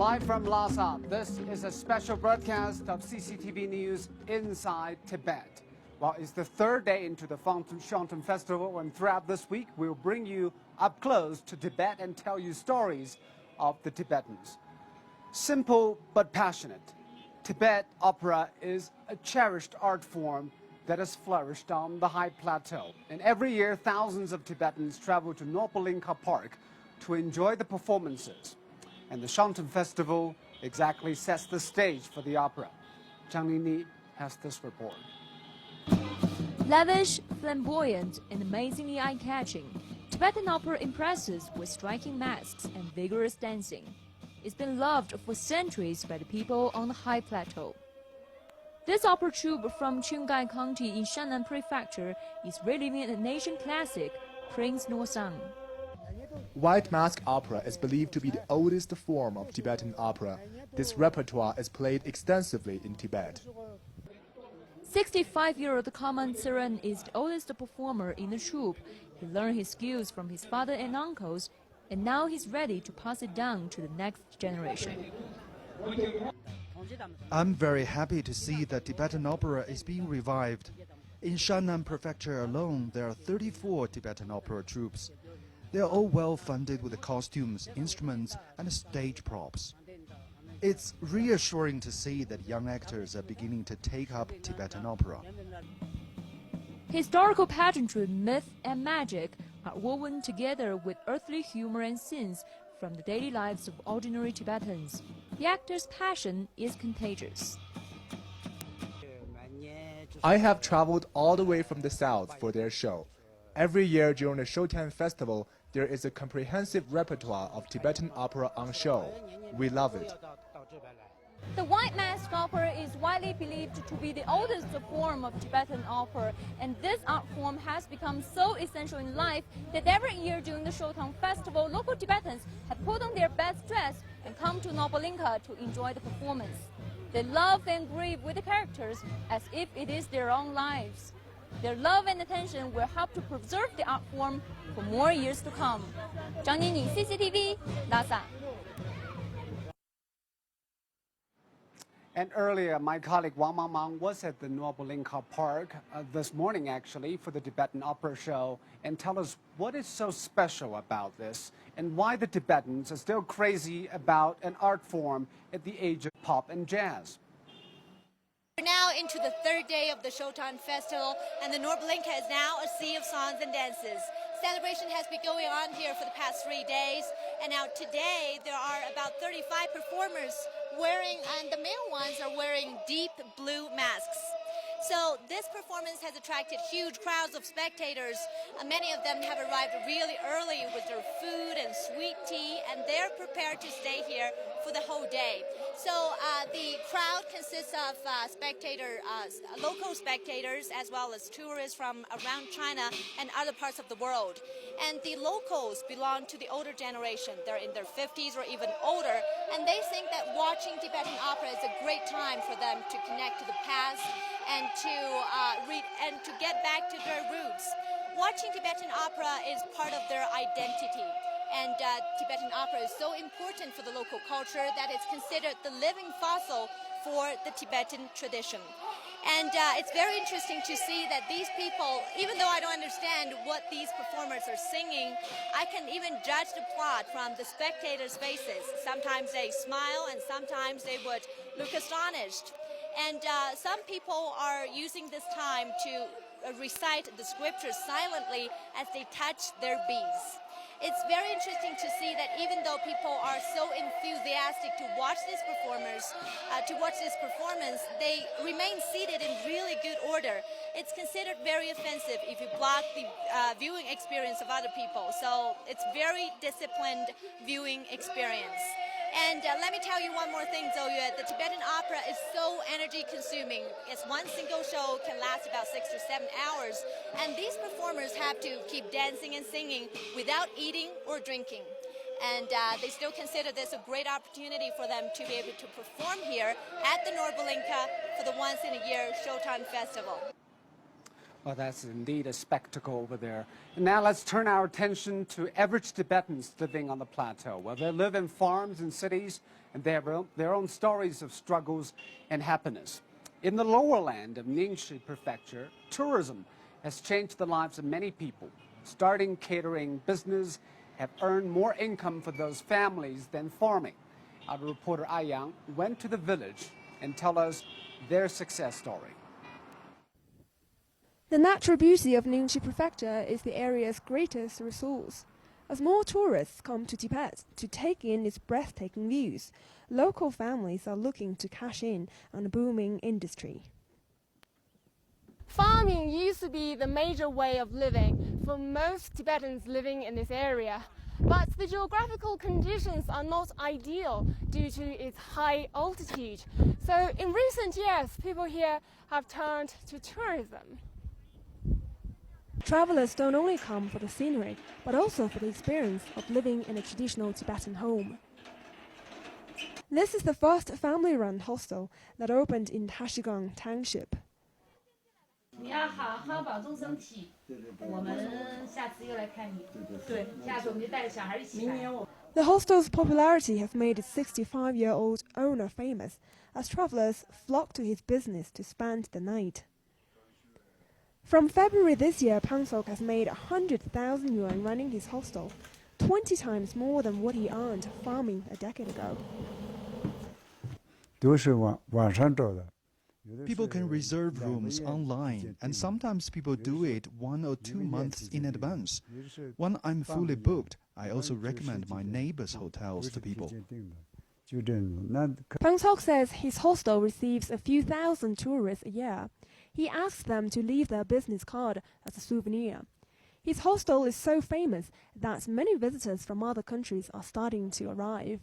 Live from Lhasa, this is a special broadcast of CCTV News Inside Tibet. Well, it's the third day into the Shantung Festival, and throughout this week, we'll bring you up close to Tibet and tell you stories of the Tibetans. Simple but passionate, Tibet opera is a cherished art form that has flourished on the high plateau. And every year, thousands of Tibetans travel to Norbolinka Park to enjoy the performances. And the Shantung Festival exactly sets the stage for the opera. Zhang Nini has this report. Lavish, flamboyant, and amazingly eye-catching, Tibetan opera impresses with striking masks and vigorous dancing. It's been loved for centuries by the people on the high plateau. This opera troupe from Qinghai County in Shannan Prefecture is reliving a nation classic, Prince Norsang. White mask opera is believed to be the oldest form of Tibetan opera. This repertoire is played extensively in Tibet. 65-year-old Kaman Tsiren is the oldest performer in the troupe. He learned his skills from his father and uncles, and now he's ready to pass it down to the next generation. I'm very happy to see that Tibetan opera is being revived. In Shannan Prefecture alone, there are 34 Tibetan opera troupes. They are all well funded with the costumes, instruments, and stage props. It's reassuring to see that young actors are beginning to take up Tibetan opera. Historical pageantry, myth, and magic are woven together with earthly humor and scenes from the daily lives of ordinary Tibetans. The actor's passion is contagious. I have traveled all the way from the south for their show. Every year during the Showtime Festival, there is a comprehensive repertoire of Tibetan opera on show. We love it. The white mask opera is widely believed to be the oldest form of Tibetan opera, and this art form has become so essential in life that every year during the Showtime Festival, local Tibetans have put on their best dress and come to Norbolinka to enjoy the performance. They love and grieve with the characters as if it is their own lives. Their love and attention will help to preserve the art form for more years to come. Zhang Nini, CCTV, Lhasa. And earlier, my colleague Wang Mangmang was at the Norbolinka Park this morning, actually, for the Tibetan opera show, and tell us what is so special about this and why the Tibetans are still crazy about an art form at the age of pop and jazz. We're now into the third day of the Showtime Festival, and the Norbolinka is now a sea of songs and dances. Celebration has been going on here for the past 3 days, and now today there are about 35 performers wearing, and the male ones are wearing deep blue masks. So this performance has attracted huge crowds of spectators. Many of them have arrived really early with their food and sweet tea, and they're prepared to stay here for the whole day. So the crowd consists of local spectators as well as tourists from around China and other parts of the world. And the locals belong to the older generation. They're in their 50s or even older, and they think that watching Tibetan opera is a great time for them to connect to the past and to read and to get back to their roots. Watching Tibetan opera is part of their identity. And Tibetan opera is so important for the local culture that it's considered the living fossil for the Tibetan tradition. And it's very interesting to see that these people, even though I don't understand what these performers are singing, I can even judge the plot from the spectators' faces. Sometimes they smile and sometimes they would look astonished. And some people are using this time to recite the scriptures silently as they touch their beads. It's very interesting to see that even though people are so enthusiastic to watch these performance, they remain seated in really good order. It's considered very offensive if you block the viewing experience of other people. So it's very disciplined viewing experience. And let me tell you one more thing, Zoyue. The Tibetan opera is so energy consuming. It's one single show can last about 6 or 7 hours. And these performers have to keep dancing and singing without eating or drinking. And they still consider this a great opportunity for them to be able to perform here at the Norbolinka for the once in a year Showtime Festival. Well, that's indeed a spectacle over there. And now let's turn our attention to average Tibetans living on the plateau. Well, they live in farms and cities, and they have their own stories of struggles and happiness. In the lower land of Ningxi Prefecture, tourism has changed the lives of many people. Starting catering business have earned more income for those families than farming. Our reporter Ai Yang went to the village and tell us their success story. The natural beauty of Ningxi Prefecture is the area's greatest resource. As more tourists come to Tibet to take in its breathtaking views, local families are looking to cash in on a booming industry. Farming used to be the major way of living for most Tibetans living in this area. But the geographical conditions are not ideal due to its high altitude. So in recent years, people here have turned to tourism. Travelers don't only come for the scenery, but also for the experience of living in a traditional Tibetan home. This is the first family-run hostel that opened in Tashigang Township. The hostel's popularity has made its 65-year-old owner famous, as travelers flock to his business to spend the night. From February this year, Pangsok has made 100,000 yuan running his hostel, 20 times more than what he earned farming a decade ago. People can reserve rooms online, and sometimes people do it 1 or 2 months in advance. When I'm fully booked, I also recommend my neighbors' hotels to people. Pangsok says his hostel receives a few thousand tourists a year. He asks them to leave their business card as a souvenir. His hostel is so famous that many visitors from other countries are starting to arrive.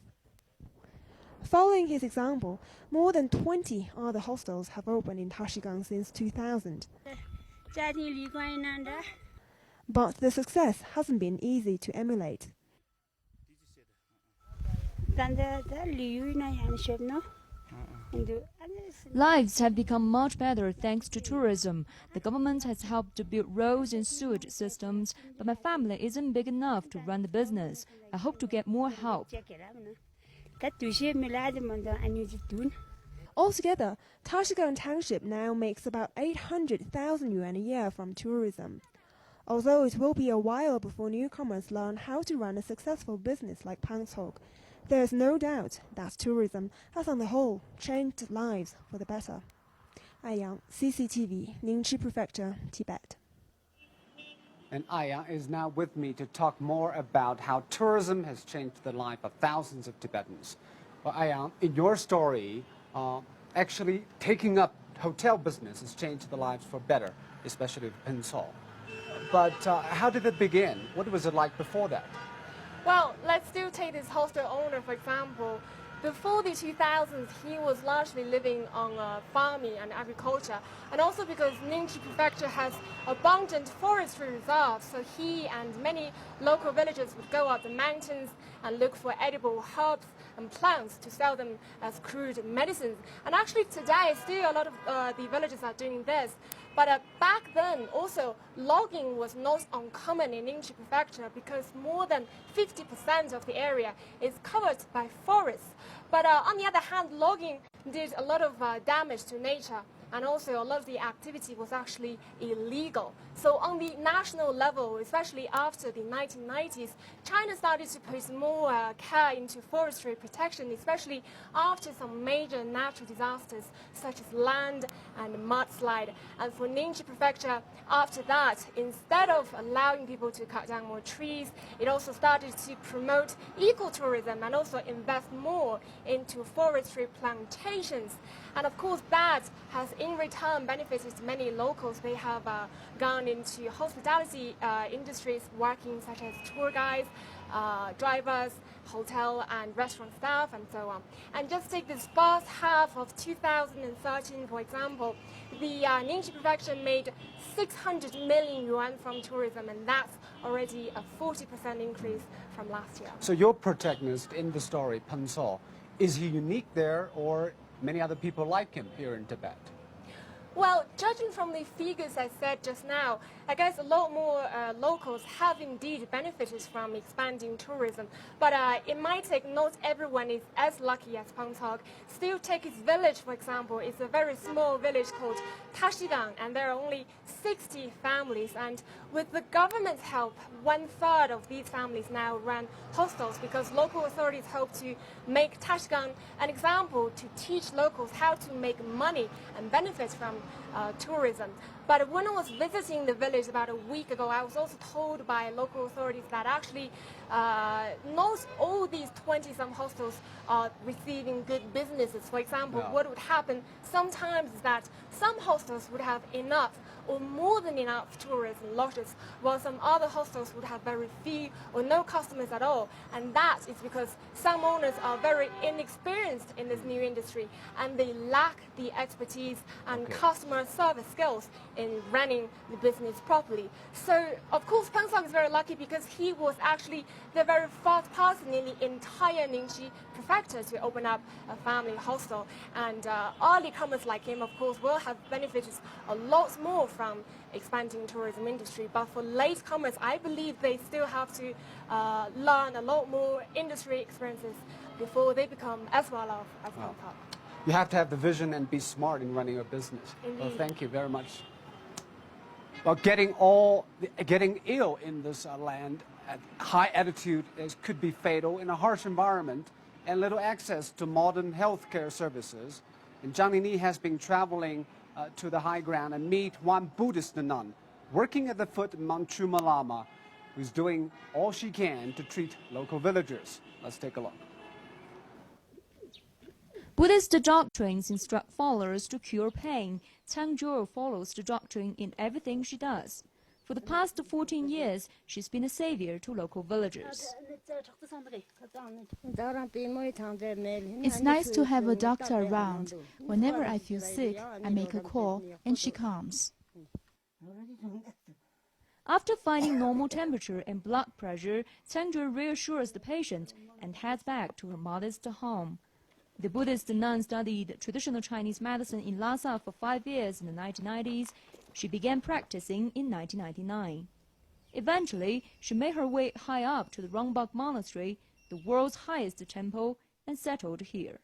Following his example, more than 20 other hostels have opened in Tashigang since 2000. But the success hasn't been easy to emulate. Lives have become much better thanks to tourism. The government has helped to build roads and sewage systems, but my family isn't big enough to run the business. I hope to get more help. Altogether, Tashigang Township now makes about 800,000 yuan a year from tourism. Although it will be a while before newcomers learn how to run a successful business like Pangsok, there is no doubt that tourism has on the whole changed lives for the better. Ai Yang, CCTV, Ningxi Prefecture, Tibet. And Ai Yang is now with me to talk more about how tourism has changed the life of thousands of Tibetans. Well, Ai Yang, in your story, actually taking up hotel business has changed the lives for better, especially in Pangsok. But how did it begin? What was it like before that? Well, let's still take this hostel owner, for example. Before the 2000s, he was largely living on farming and agriculture, and also because Ningxi Prefecture has abundant forestry reserves, so he and many local villagers would go up the mountains and look for edible herbs and plants to sell them as crude medicines. And actually today, still a lot of the villagers are doing this. But back then, also, logging was not uncommon in Ningxi Prefecture because more than 50% of the area is covered by forests. But on the other hand, logging did a lot of damage to nature, and also a lot of the activity was actually illegal. So on the national level, especially after the 1990s, China started to put more care into forestry protection, especially after some major natural disasters such as land and mudslide. And for Ningxi Prefecture, after that, instead of allowing people to cut down more trees, it also started to promote ecotourism and also invest more into forestry plantations. And of course, that has in return benefited many locals. They have gone into hospitality industries, working such as tour guides, drivers, hotel and restaurant staff, and so on. And just take this first half of 2013, for example, the Ningxi Prefecture made 600 million yuan from tourism, and that's already a 40% increase from last year. So your protagonist in the story, Pangsok, is he unique there, or many other people like him here in Tibet? Well, judging from the figures I said just now, I guess a lot more locals have indeed benefited from expanding tourism. But it might take, not everyone is as lucky as Pangtok. Still, take its village, for example. It's a very small village called Tashigang, and there are only 60 families. And with the government's help, 1/3 of these families now run hostels because local authorities hope to make Tashigang an example to teach locals how to make money and benefit from tourism. But when I was visiting the village about a week ago, I was also told by local authorities that actually not all these 20-some hostels are receiving good businesses. For example, what would happen sometimes is that some hostels would have enough or more than enough tourism lodges, while some other hostels would have very few or no customers at all. And that is because some owners are very inexperienced in this new industry and they lack the expertise and customer service skills in running the business properly. So, of course, Pangtok is very lucky because he was actually the very first person in the entire Ningxi prefecture to open up a family hostel. And early comers like him, of course, will have benefited a lot more from expanding tourism industry. But for late comers, I believe they still have to learn a lot more industry experiences before they become as well off as Pangtok. You have to have the vision and be smart in running a business. Indeed. Well, thank you very much. Well, getting ill in this land at high altitude could be fatal in a harsh environment and little access to modern healthcare services. And Zhang Nini has been traveling to the high ground and meet one Buddhist nun working at the foot of Mount Chuma Lama, who's doing all she can to treat local villagers. Let's take a look. Buddhist doctrines instruct followers to cure pain. Tang Zhuo follows the doctrine in everything she does. For the past 14 years, she's been a savior to local villagers. It's nice to have a doctor around. Whenever I feel sick, I make a call and she comes. After finding normal temperature and blood pressure, Tang Zhuo reassures the patient and heads back to her modest home. The Buddhist nun studied traditional Chinese medicine in Lhasa for 5 years in the 1990s. She began practicing in 1999. Eventually, she made her way high up to the Rongbuk Monastery, the world's highest temple, and settled here.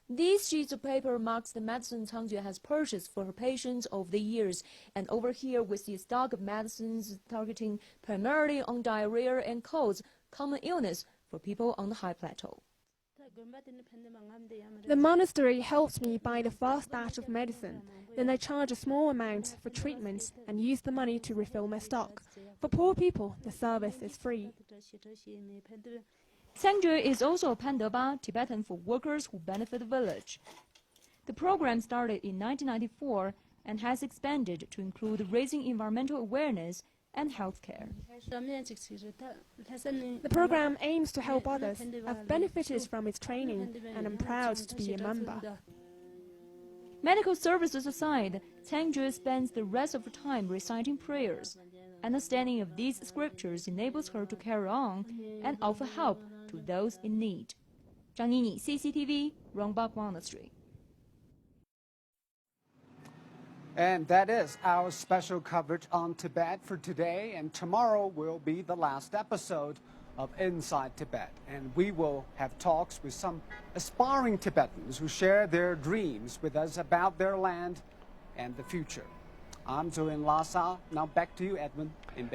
These sheets of paper marks the medicine Tang Zhuo has purchased for her patients over the years. And over here we see a stock of medicines targeting primarily on diarrhea and colds, common illness for people on the high plateau. The monastery helped me buy the first batch of medicine. Then I charge a small amount for treatment and use the money to refill my stock. For poor people, the service is free. Tang Zhuo is also a Pandeba, Tibetan for workers who benefit the village. The program started in 1994 and has expanded to include raising environmental awareness and healthcare. The program aims to help others. I've benefited from its training and I'm proud to be a member. Medical services aside, Tang Zhuo spends the rest of her time reciting prayers. Understanding of these scriptures enables her to carry on and offer help to those in need. Zhang Nini, CCTV, Rongbuk Monastery. And that is our special coverage on Tibet for today. And tomorrow will be the last episode of Inside Tibet. And we will have talks with some aspiring Tibetans who share their dreams with us about their land and the future. I'm Zhou in Lhasa. Now back to you, Edmund, in Beijing.